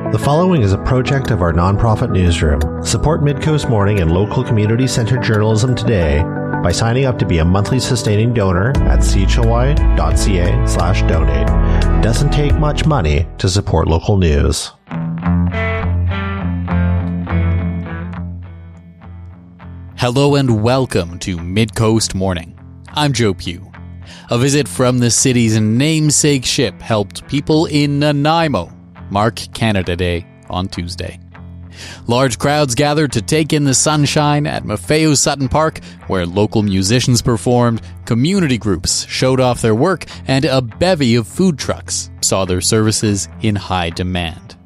The following is a project of our nonprofit newsroom. Support Midcoast Morning and local community-centered journalism today by signing up to be a monthly sustaining donor at chly.ca/donate. It doesn't take much money to support local news. Hello and welcome to Midcoast Morning. I'm Joe Pugh. A visit from the city's namesake ship helped people in Nanaimo mark Canada Day on Tuesday. Large crowds gathered to take in the sunshine at Maffeo Sutton Park, where local musicians performed, community groups showed off their work, and a bevy of food trucks saw their services in high demand.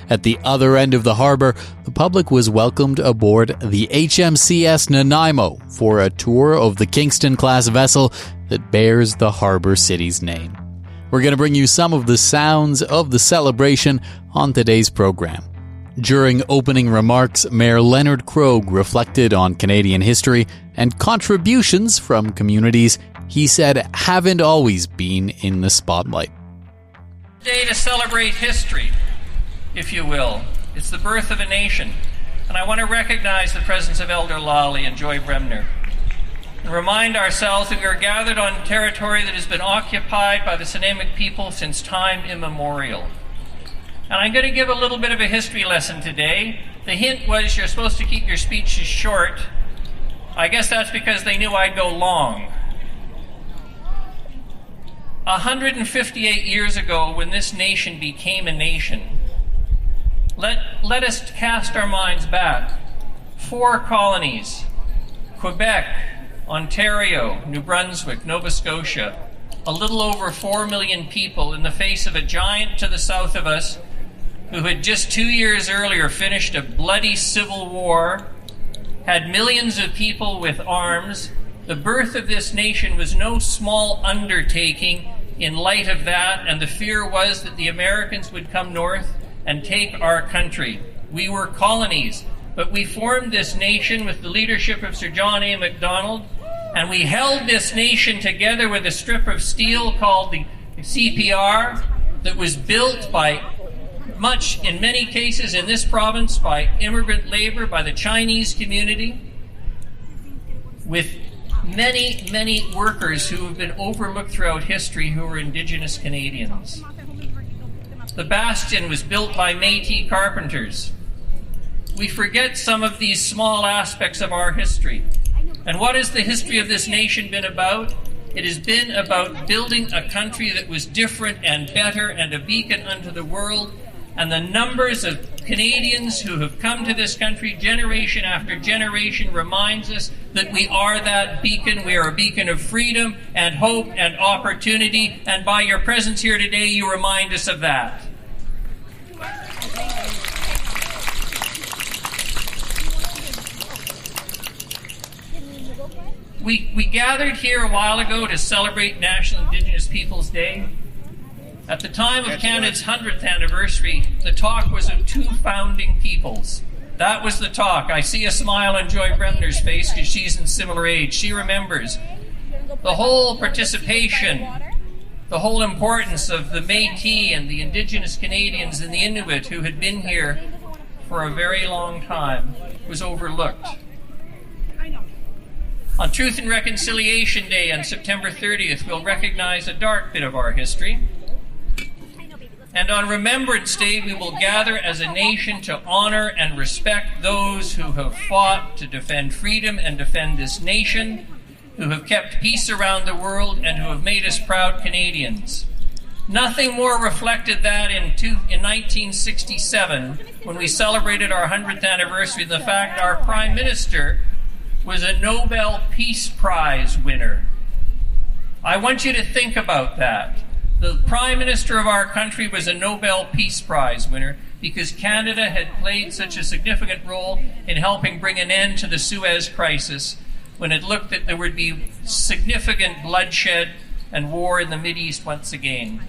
At the other end of the harbour, the public was welcomed aboard the HMCS Nanaimo for a tour of the Kingston-class vessel that bears the Harbour City's name. We're going to bring you some of the sounds of the celebration on today's program. During opening remarks, Mayor Leonard Krogh reflected on Canadian history and contributions from communities he said haven't always been in the spotlight. Day to celebrate history, if you will. It's the birth of a nation. And I want to recognize the presence of Elder Lawley and Joy Bremner and remind ourselves that we are gathered on territory that has been occupied by the Nanaimo people since time immemorial. And I'm going to give a little bit of a history lesson today. The hint was you're supposed to keep your speeches short. I guess that's because they knew I'd go long. 158 years ago, when this nation became a nation, let us cast our minds back. 4 colonies: Quebec, Ontario, New Brunswick, Nova Scotia, a little over 4 million people in the face of a giant to the south of us who had just 2 years earlier finished a bloody civil war, had millions of people with arms. The birth of this nation was no small undertaking in light of that, and the fear was that the Americans would come north and take our country. We were colonies, but we formed this nation with the leadership of Sir John A. Macdonald, and we held this nation together with a strip of steel called the CPR that was built by in many cases in this province, by immigrant labor, by the Chinese community, with many, many workers who have been overlooked throughout history who are Indigenous Canadians. The Bastion was built by Métis carpenters. We forget some of these small aspects of our history. And what has the history of this nation been about? It has been about building a country that was different and better and a beacon unto the world. And the numbers of Canadians who have come to this country generation after generation reminds us that we are that beacon. We are a beacon of freedom and hope and opportunity. And by your presence here today, you remind us of that. We gathered here a while ago to celebrate National Indigenous Peoples Day. At the time of Canada's 100th anniversary, the talk was of 2 founding peoples. That was the talk. I see a smile on Joy Bremner's face because she's in similar age. She remembers the whole participation, the whole importance of the Métis and the Indigenous Canadians and the Inuit who had been here for a very long time was overlooked. On Truth and Reconciliation Day on September 30th, we'll recognize a dark bit of our history. And on Remembrance Day, we will gather as a nation to honor and respect those who have fought to defend freedom and defend this nation, who have kept peace around the world, and who have made us proud Canadians. Nothing more reflected that in 1967, when we celebrated our 100th anniversary, than the fact our Prime Minister was a Nobel Peace Prize winner. I want you to think about that. The Prime Minister of our country was a Nobel Peace Prize winner because Canada had played such a significant role in helping bring an end to the Suez Crisis when it looked that there would be significant bloodshed and war in the Mideast once again.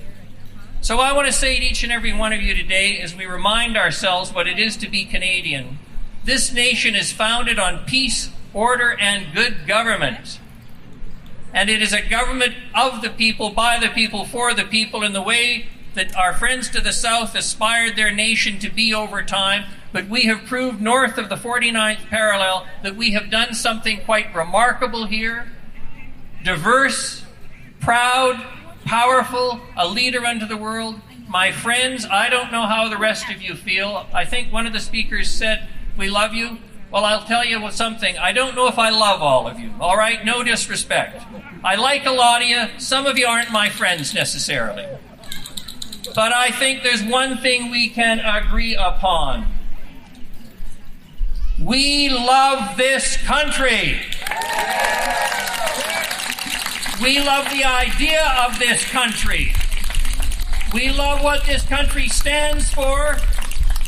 So I want to say to each and every one of you today, as we remind ourselves what it is to be Canadian, this nation is founded on peace, order, and good government. And it is a government of the people, by the people, for the people, and the way that our friends to the south aspired their nation to be over time, but we have proved north of the 49th parallel that we have done something quite remarkable here. Diverse, proud, powerful, a leader unto the world. My friends, I don't know how the rest of you feel. I think one of the speakers said, we love you. Well, I'll tell you something. I don't know if I love all of you, all right? No disrespect. I like a lot of you. Some of you aren't my friends necessarily. But I think there's one thing we can agree upon. We love this country. We love the idea of this country. We love what this country stands for,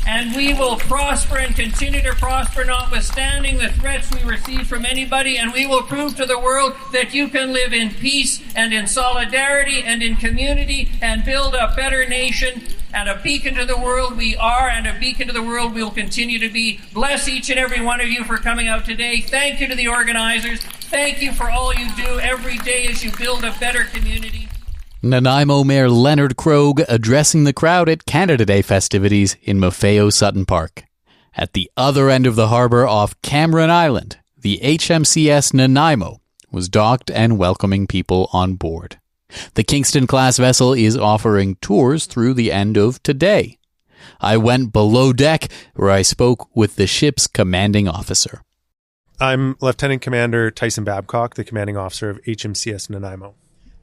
and we will prosper and continue to prosper notwithstanding the threats we receive from anybody, and we will prove to the world that you can live in peace and in solidarity and in community and build a better nation and a beacon to the world we are, and a beacon to the world we will continue to be. Bless each and every one of you for coming out today. Thank you to the organizers. Thank you for all you do every day as you build a better community. Nanaimo Mayor Leonard Krogh addressing the crowd at Canada Day festivities in Maffeo Sutton Park. At the other end of the harbour off Cameron Island, the HMCS Nanaimo was docked and welcoming people on board. The Kingston-class vessel is offering tours through the end of today. I went below deck where I spoke with the ship's commanding officer. I'm Lieutenant Commander Tyson Babcock, the commanding officer of HMCS Nanaimo.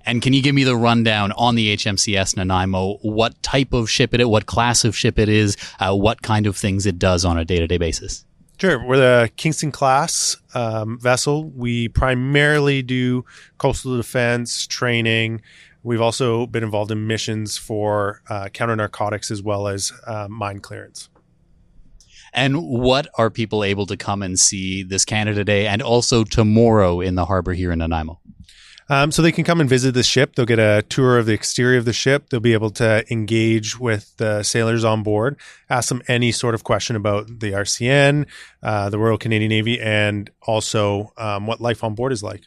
And can you give me the rundown on the HMCS Nanaimo, what type of ship it is, what class of ship it is, what kind of things it does on a day-to-day basis? Sure. We're the Kingston-class vessel. We primarily do coastal defense training. We've also been involved in missions for counter-narcotics as well as mine clearance. And what are people able to come and see this Canada Day and also tomorrow in the harbor here in Nanaimo? So they can come and visit the ship. They'll get a tour of the exterior of the ship. They'll be able to engage with the sailors on board, ask them any sort of question about the RCN, the Royal Canadian Navy, and also what life on board is like.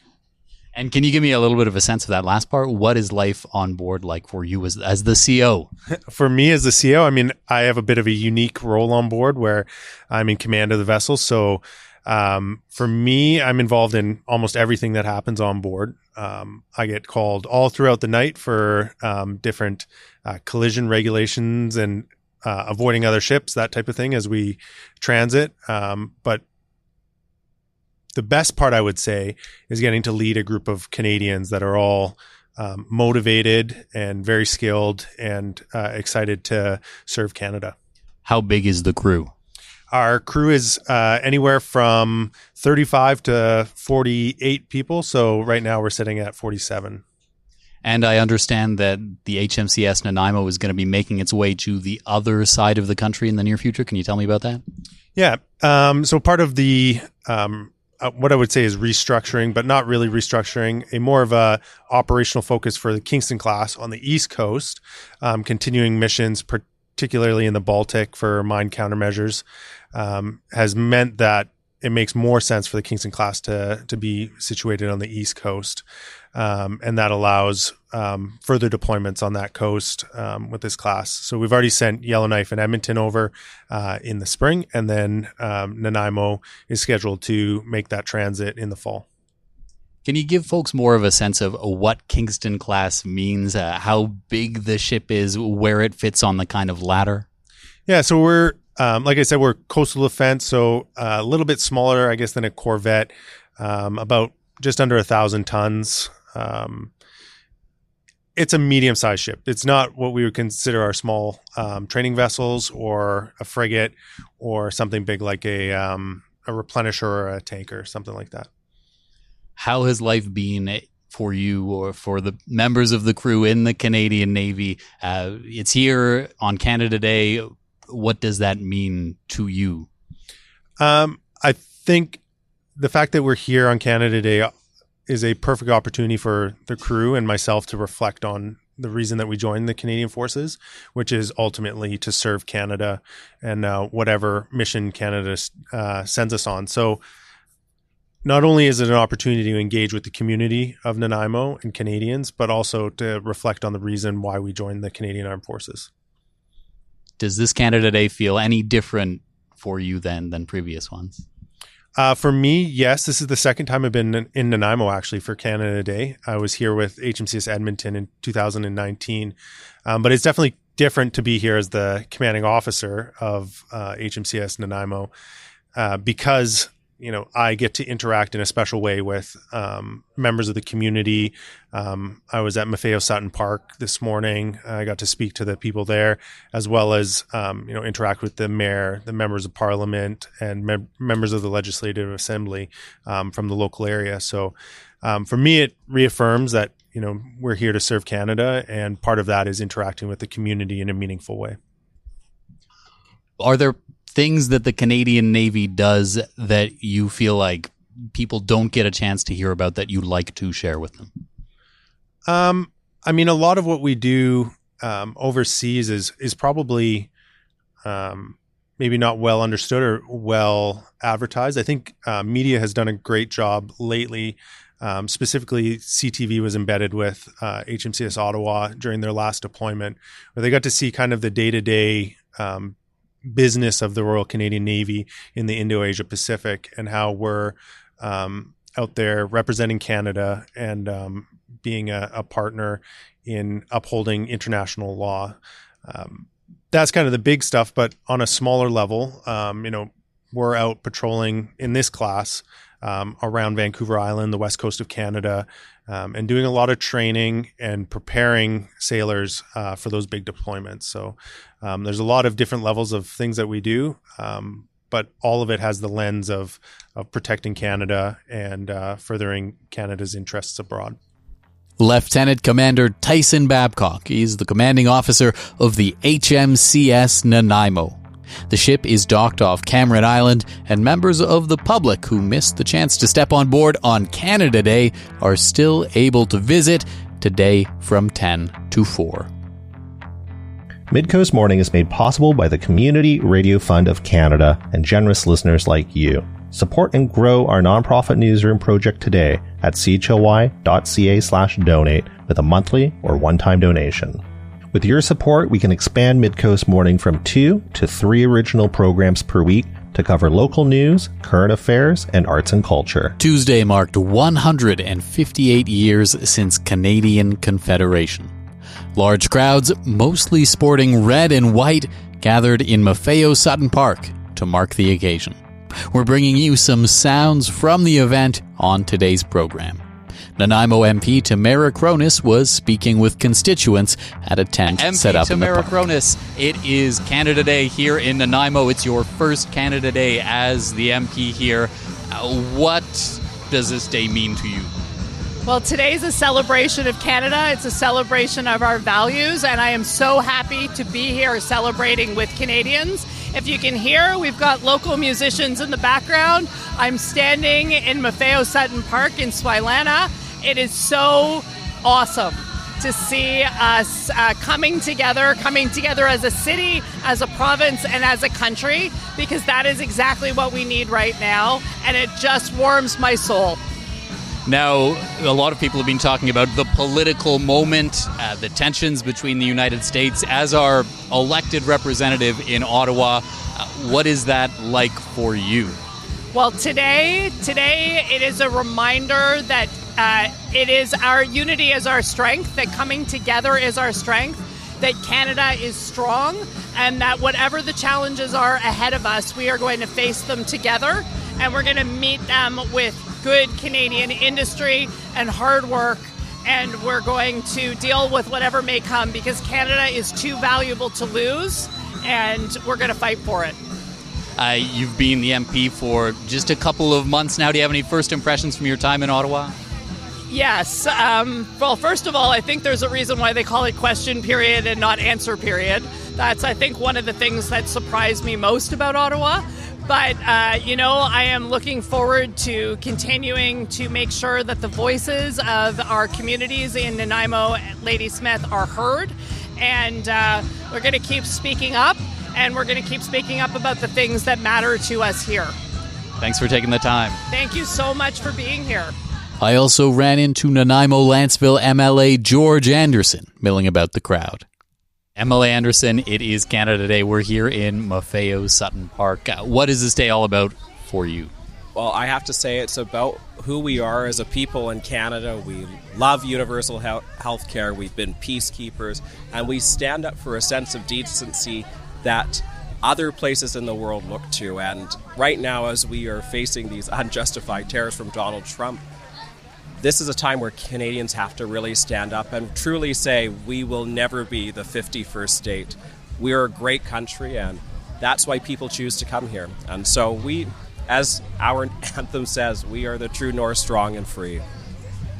And can you give me a little bit of a sense of that last part? What is life on board like for you as the CO? For me as the CO, I mean, I have a bit of a unique role on board where I'm in command of the vessel. So for me, I'm involved in almost everything that happens on board. I get called all throughout the night for different collision regulations and avoiding other ships, that type of thing as we transit. But the best part, I would say, is getting to lead a group of Canadians that are all motivated and very skilled and excited to serve Canada. How big is the crew? Our crew is anywhere from 35 to 48 people. So right now we're sitting at 47. And I understand that the HMCS Nanaimo is going to be making its way to the other side of the country in the near future. Can you tell me about that? Yeah. So part of the what I would say is restructuring, but not really restructuring, a more of a operational focus for the Kingston class on the East Coast, continuing missions, particularly in the Baltic for mine countermeasures, has meant that it makes more sense for the Kingston class to be situated on the East Coast. And that allows further deployments on that coast with this class. So we've already sent Yellowknife and Edmonton over in the spring, and then Nanaimo is scheduled to make that transit in the fall. Can you give folks more of a sense of what Kingston class means, how big the ship is, where it fits on the kind of ladder? Yeah, so we're, like I said, we're coastal defense, so a little bit smaller, I guess, than a Corvette, about just under 1,000 tons. It's a medium-sized ship. It's not what we would consider our small training vessels or a frigate or something big like a replenisher or a tanker, something like that. How has life been for you or for the members of the crew in the Canadian Navy? It's here on Canada Day. What does that mean to you? I think the fact that we're here on Canada Day is a perfect opportunity for the crew and myself to reflect on the reason that we joined the Canadian Forces, which is ultimately to serve Canada and whatever mission Canada sends us on. So not only is it an opportunity to engage with the community of Nanaimo and Canadians, but also to reflect on the reason why we joined the Canadian Armed Forces. Does this Canada Day feel any different for you than previous ones? For me, yes. This is the second time I've been in Nanaimo, actually, for Canada Day. I was here with HMCS Edmonton in 2019. But it's definitely different to be here as the commanding officer of HMCS Nanaimo because, I get to interact in a special way with members of the community. I was at Maffeo Sutton Park this morning. I got to speak to the people there, as well as interact with the mayor, the members of parliament, and members of the legislative assembly from the local area. So for me, it reaffirms that we're here to serve Canada, and part of that is interacting with the community in a meaningful way. Are there things that the Canadian Navy does that you feel like people don't get a chance to hear about that you'd like to share with them? A lot of what we do overseas is probably maybe not well understood or well advertised. I think media has done a great job lately. Specifically, CTV was embedded with HMCS Ottawa during their last deployment, where they got to see kind of the day-to-day business of the Royal Canadian Navy in the Indo-Asia Pacific, and how we're out there representing Canada and being a partner in upholding international law. That's kind of the big stuff, but on a smaller level, we're out patrolling in this class around Vancouver Island, the west coast of Canada, and doing a lot of training and preparing sailors for those big deployments. So there's a lot of different levels of things that we do, but all of it has the lens of protecting Canada and furthering Canada's interests abroad. Lieutenant Commander Tyson Babcock is the commanding officer of the HMCS Nanaimo. The ship is docked off Cameron Island, and members of the public who missed the chance to step on board on Canada Day are still able to visit today from 10 to 4. Midcoast Morning is made possible by the Community Radio Fund of Canada and generous listeners like you. Support and grow our nonprofit newsroom project today at chly.ca/donate with a monthly or one-time donation. With your support, we can expand Midcoast Morning from 2 to 3 original programs per week to cover local news, current affairs, and arts and culture. Tuesday marked 158 years since Canadian Confederation. Large crowds, mostly sporting red and white, gathered in Maffeo Sutton Park to mark the occasion. We're bringing you some sounds from the event on today's program. Nanaimo MP Tamara Cronus was speaking with constituents at a tent set up in the park. MP Tamara Cronus, it is Canada Day here in Nanaimo. It's your first Canada Day as the MP here. What does this day mean to you? Well, today's a celebration of Canada. It's a celebration of our values, and I am so happy to be here celebrating with Canadians. If you can hear, we've got local musicians in the background. I'm standing in Maffeo Sutton Park in Swilana. It is so awesome to see us coming together as a city, as a province, and as a country, because that is exactly what we need right now, and it just warms my soul. Now, a lot of people have been talking about the political moment, the tensions between the United States. As our elected representative in Ottawa, what is that like for you? Well, today it is a reminder that it is our unity is our strength, that coming together is our strength, that Canada is strong, and that whatever the challenges are ahead of us, we are going to face them together, and we're going to meet them with good Canadian industry and hard work, and we're going to deal with whatever may come, because Canada is too valuable to lose, and we're going to fight for it. You've been the MP for just a couple of months now. Do you have any first impressions from your time in Ottawa? Yes. Well, first of all, I think there's a reason why they call it question period and not answer period. That's, I think, one of the things that surprised me most about Ottawa. But, I am looking forward to continuing to make sure that the voices of our communities in Nanaimo, Ladysmith, are heard. And we're going to keep speaking up, and we're going to keep speaking up about the things that matter to us here. Thanks for taking the time. Thank you so much for being here. I also ran into Nanaimo-Lantzville MLA George Anderson milling about the crowd. MLA Anderson, it is Canada Day. We're here in Maffeo Sutton Park. What is this day all about for you? Well, I have to say it's about who we are as a people in Canada. We love universal health care. We've been peacekeepers, and we stand up for a sense of decency that other places in the world look to. And right now, as we are facing these unjustified tariffs from Donald Trump, this is a time where Canadians have to really stand up and truly say we will never be the 51st state. We are a great country, and that's why people choose to come here. And so we, as our anthem says, we are the true north, strong and free.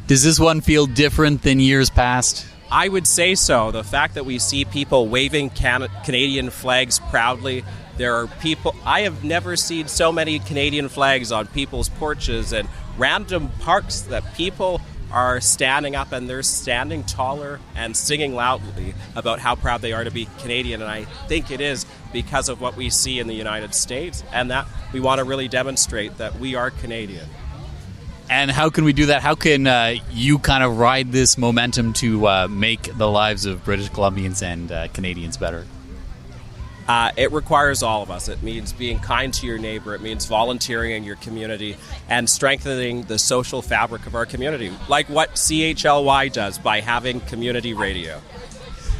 Does this one feel different than years past? I would say so. The fact that we see people waving Canadian flags proudly. There are people, I have never seen so many Canadian flags on people's porches and random parks that people are standing up, and they're standing taller and singing loudly about how proud they are to be Canadian. And I think it is because of what we see in the United States, and that we want to really demonstrate that we are Canadian. And how can we do that? How can you kind of ride this momentum to make the lives of British Columbians and Canadians better? It requires all of us. It means being kind to your neighbor. It means volunteering in your community and strengthening the social fabric of our community, like what CHLY does by having community radio.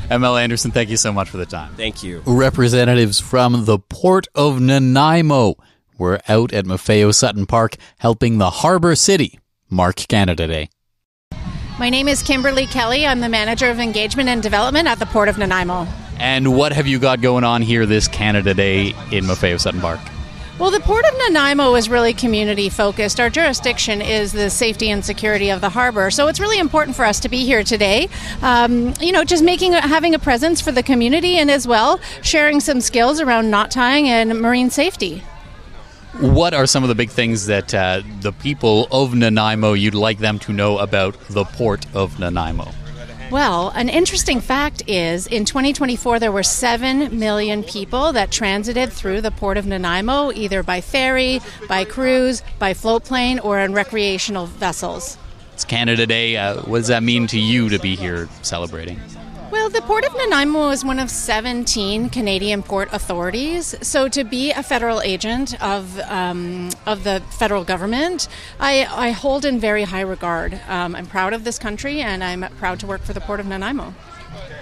ML Anderson, thank you so much for the time. Thank you. Representatives from the Port of Nanaimo were out at Maffeo Sutton Park helping the Harbour City mark Canada Day. My name is Kimberly Kelly. I'm the Manager of Engagement and Development at the Port of Nanaimo. And what have you got going on here this Canada Day in Maffeo Sutton Park? Well, the Port of Nanaimo is really community focused. Our jurisdiction is the safety and security of the harbor, so it's really important for us to be here today. Just having a presence for the community, and as well sharing some skills around knot tying and marine safety. What are some of the big things that the people of Nanaimo you'd like them to know about the Port of Nanaimo? Well, an interesting fact is in 2024 there were 7 million people that transited through the Port of Nanaimo, either by ferry, by cruise, by float plane, or in recreational vessels. It's Canada Day. What does that mean to you to be here celebrating? Well, the Port of Nanaimo is one of 17 Canadian port authorities. So to be a federal agent of the federal government, I hold in very high regard. I'm proud of this country, and I'm proud to work for the Port of Nanaimo.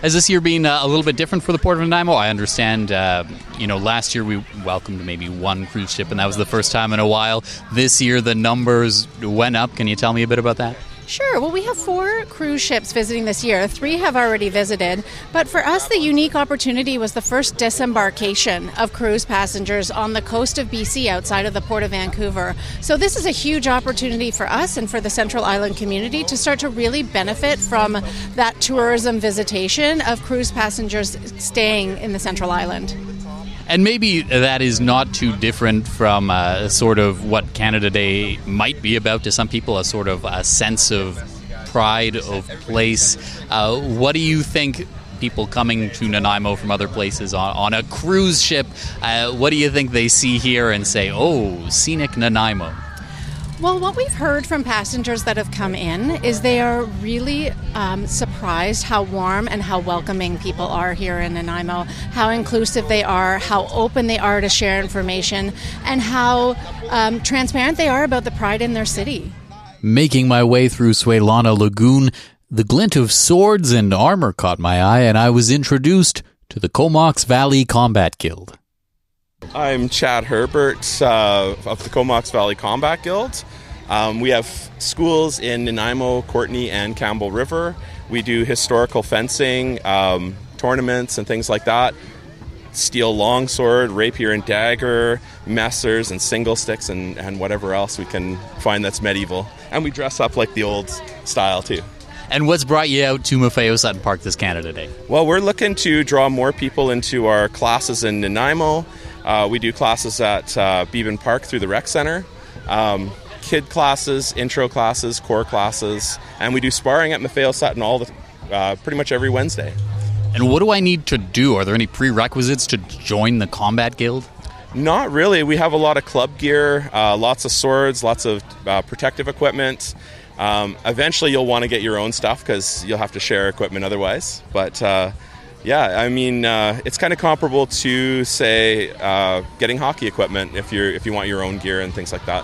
Has this year been a little bit different for the Port of Nanaimo? I understand, last year we welcomed maybe one cruise ship, and that was the first time in a while. This year the numbers went up. Can you tell me a bit about that? Sure. Well, we have 4 cruise ships visiting this year. 3 have already visited. But for us, the unique opportunity was the first disembarkation of cruise passengers on the coast of BC outside of the Port of Vancouver. So this is a huge opportunity for us and for the Central Island community to start to really benefit from that tourism visitation of cruise passengers staying in the Central Island. And maybe that is not too different from sort of what Canada Day might be about to some people, a sort of a sense of pride of place. What do you think people coming to Nanaimo from other places on a cruise ship, what do you think they see here and say, oh, scenic Nanaimo? Well, what we've heard from passengers that have come in is they are really surprised how warm and how welcoming people are here in Nanaimo, how inclusive they are, how open they are to share information, and how transparent they are about the pride in their city. Making my way through Swelana Lagoon, the glint of swords and armor caught my eye, and I was introduced to the Comox Valley Combat Guild. I'm Chad Herbert of the Comox Valley Combat Guild. We have schools in Nanaimo, Courtenay, and Campbell River. We do historical fencing, tournaments, and things like that. Steel longsword, rapier and dagger, messers and single sticks, and whatever else we can find that's medieval. And we dress up like the old style, too. And what's brought you out to Maffeo Sutton Park this Canada Day? Well, we're looking to draw more people into our classes in Nanaimo. We do classes at Beaven Park through the rec center, kid classes, intro classes, core classes, and we do sparring at Maffeo Sutton pretty much every Wednesday. And what do I need to do? Are there any prerequisites to join the Combat Guild? Not really. We have a lot of club gear, lots of swords, lots of protective equipment. Eventually you'll want to get your own stuff because you'll have to share equipment otherwise. But it's kind of comparable to, say, getting hockey equipment if you want your own gear and things like that.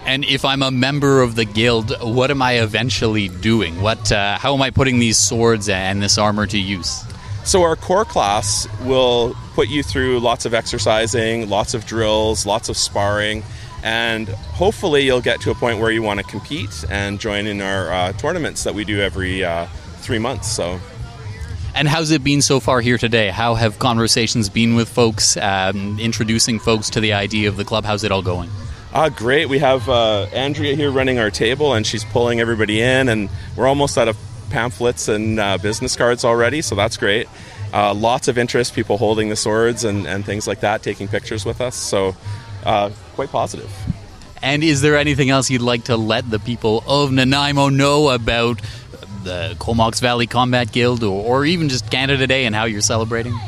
And if I'm a member of the guild, what am I eventually doing? How am I putting these swords and this armor to use? So our core class will put you through lots of exercising, lots of drills, lots of sparring, and hopefully you'll get to a point where you want to compete and join in our tournaments that we do every 3 months. So. And how's it been so far here today? How have conversations been with folks, introducing folks to the idea of the club? How's it all going? Great. We have Andrea here running our table, and she's pulling everybody in, and we're almost out of pamphlets and business cards already, so that's great. Lots of interest, people holding the swords and things like that, taking pictures with us, so quite positive. And is there anything else you'd like to let the people of Nanaimo know about the Comox Valley Combat Guild or even just Canada Day and how you're celebrating?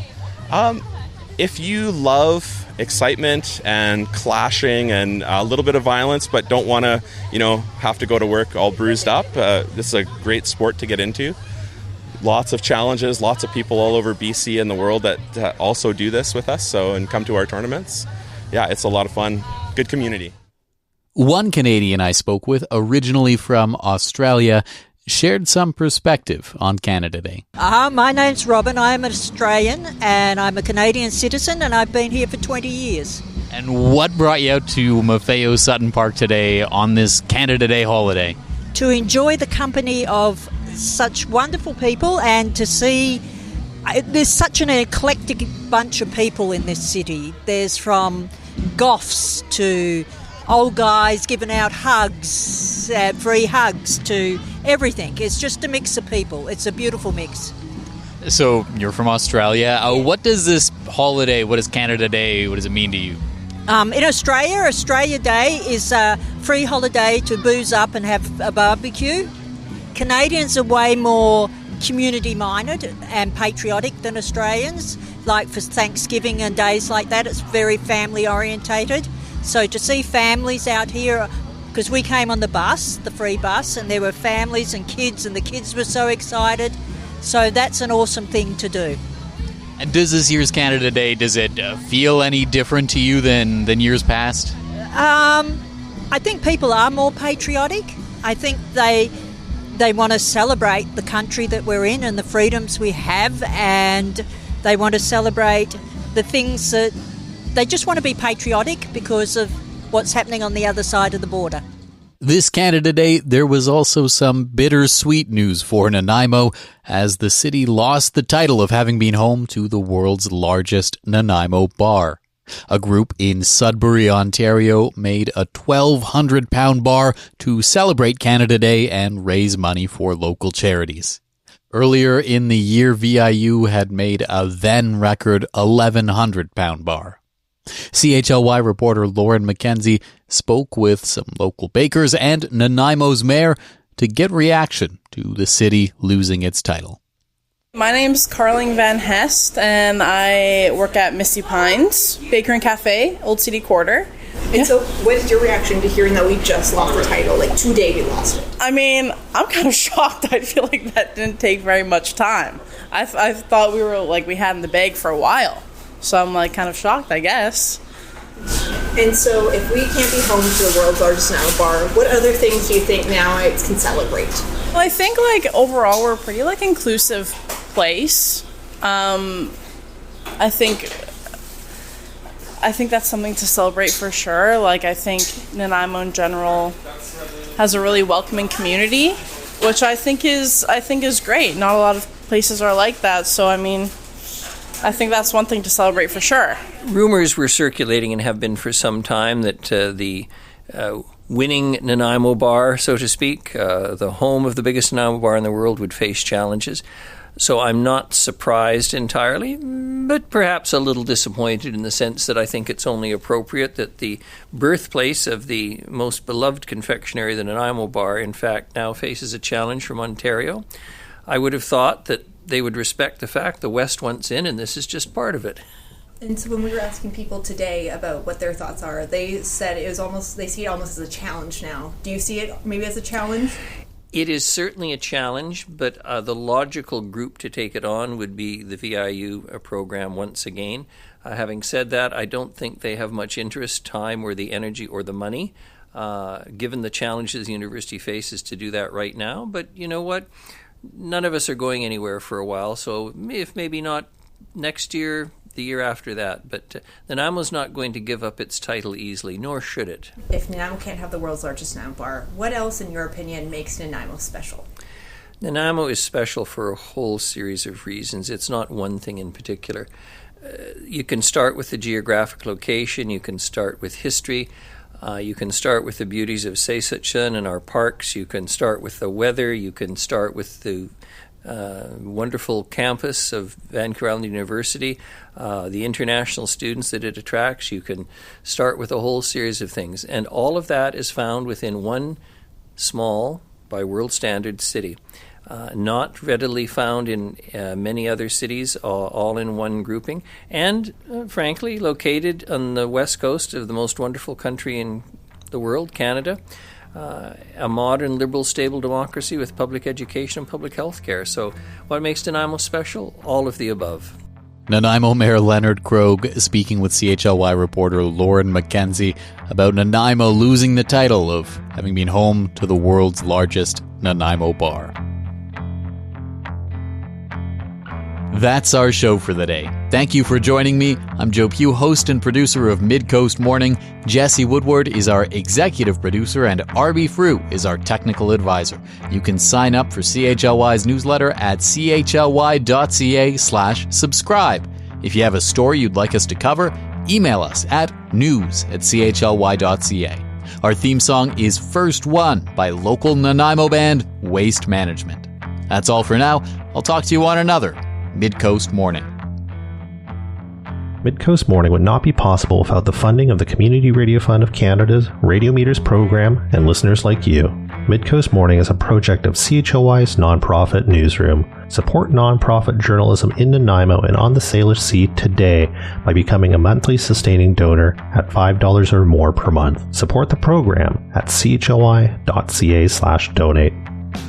If you love excitement and clashing and a little bit of violence, but don't want to, have to go to work all bruised up, this is a great sport to get into. Lots of challenges, lots of people all over BC and the world that also do this with us, and come to our tournaments. Yeah, it's a lot of fun. Good community. One Canadian I spoke with, originally from Australia, shared some perspective on Canada Day. My name's Robin. I'm an Australian and I'm a Canadian citizen, and I've been here for 20 years. And what brought you out to Maffeo Sutton Park today on this Canada Day holiday? To enjoy the company of such wonderful people and to see there's such an eclectic bunch of people in this city. There's from goths to old guys giving out hugs, free hugs, to everything. It's just a mix of people. It's a beautiful mix. So you're from Australia. What does this holiday, what is Canada Day, what does it mean to you? In Australia Day is a free holiday to booze up and have a barbecue. Canadians are way more community-minded and patriotic than Australians. Like for Thanksgiving and days like that, it's very family-orientated. So to see families out here, because we came on the bus, the free bus, and there were families and the kids were so excited. So that's an awesome thing to do. And does this year's Canada Day, does it feel any different to you than years past? I think people are more patriotic. I think they want to celebrate the country that we're in and the freedoms we have, and they want to celebrate the things that they just want to be patriotic because of what's happening on the other side of the border. This Canada Day, there was also some bittersweet news for Nanaimo as the city lost the title of having been home to the world's largest Nanaimo bar. A group in Sudbury, Ontario made a 1,200-pound bar to celebrate Canada Day and raise money for local charities. Earlier in the year, VIU had made a then-record 1,100-pound bar. CHLY reporter Lauren McKenzie spoke with some local bakers and Nanaimo's mayor to get reaction to the city losing its title. My name's Carling Van Hest, and I work at Misty Pines Baker and Cafe, Old City Quarter. And so what is your reaction to hearing that we just lost the title? Like, today we lost it. I mean, I'm kind of shocked. I feel like that didn't take very much time. I thought we had in the bag for a while. So I'm kind of shocked, I guess. And so if we can't be home to the world's largest Nanaimo bar, what other things do you think now it can celebrate? Well, I think overall we're a pretty inclusive place. I think that's something to celebrate for sure. I think Nanaimo in general has a really welcoming community, which I think is great. Not a lot of places are like that. So I think that's one thing to celebrate for sure. Rumors were circulating and have been for some time that the winning Nanaimo bar, so to speak, the home of the biggest Nanaimo bar in the world, would face challenges. So I'm not surprised entirely, but perhaps a little disappointed in the sense that I think it's only appropriate that the birthplace of the most beloved confectionery, the Nanaimo bar, in fact now faces a challenge from Ontario. I would have thought that they would respect the fact the West wants in, and this is just part of it. And so when we were asking people today about what their thoughts are, they said they see it almost as a challenge now. Do you see it maybe as a challenge? It is certainly a challenge, but the logical group to take it on would be the VIU program once again. Having said that, I don't think they have much interest, time, or the energy or the money, given the challenges the university faces, to do that right now. But you know what? None of us are going anywhere for a while, so if maybe not next year, the year after that. But Nanaimo's not going to give up its title easily, nor should it. If Nanaimo can't have the world's largest Nanaimo bar, what else, in your opinion, makes Nanaimo special? Nanaimo is special for a whole series of reasons. It's not one thing in particular. You can start with the geographic location, you can start with history, you can start with the beauties of Maffeo Sutton and our parks, you can start with the weather, you can start with the wonderful campus of Vancouver Island University, the international students that it attracts. You can start with a whole series of things. And all of that is found within one small, by world standards, city. Not readily found in many other cities, all in one grouping, and frankly located on the west coast of the most wonderful country in the world, Canada. A modern, liberal, stable democracy with public education and public health care. So what makes Nanaimo special? All of the above. Nanaimo Mayor Leonard Krogh speaking with CHLY reporter Lauren McKenzie about Nanaimo losing the title of having been home to the world's largest Nanaimo bar. That's our show for the day. Thank you for joining me. I'm Joe Pugh, host and producer of Midcoast Morning. Jesse Woodward is our executive producer, and RB Frew is our technical advisor. You can sign up for CHLY's newsletter at chly.ca/subscribe. If you have a story you'd like us to cover, email us at news@chly.ca. Our theme song is First One by local Nanaimo band Waste Management. That's all for now. I'll talk to you on another Midcoast Morning. Midcoast Morning would not be possible without the funding of the Community Radio Fund of Canada's Radio Meters program and listeners like you. Midcoast Morning is a project of CHLY's nonprofit newsroom. Support nonprofit journalism in Nanaimo and on the Salish Sea today by becoming a monthly sustaining donor at $5 or more per month. Support the program at chly.ca/donate.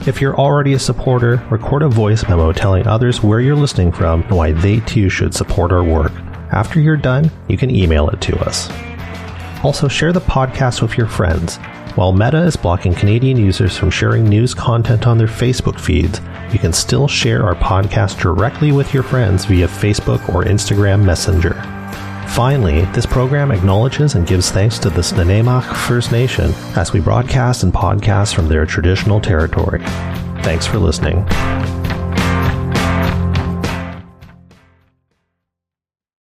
If you're already a supporter, record a voice memo telling others where you're listening from and why they too should support our work. After you're done, you can email it to us. Also, share the podcast with your friends. While Meta is blocking Canadian users from sharing news content on their Facebook feeds, you can still share our podcast directly with your friends via Facebook or Instagram Messenger. Finally, this program acknowledges and gives thanks to the Nanaimo First Nation as we broadcast and podcast from their traditional territory. Thanks for listening.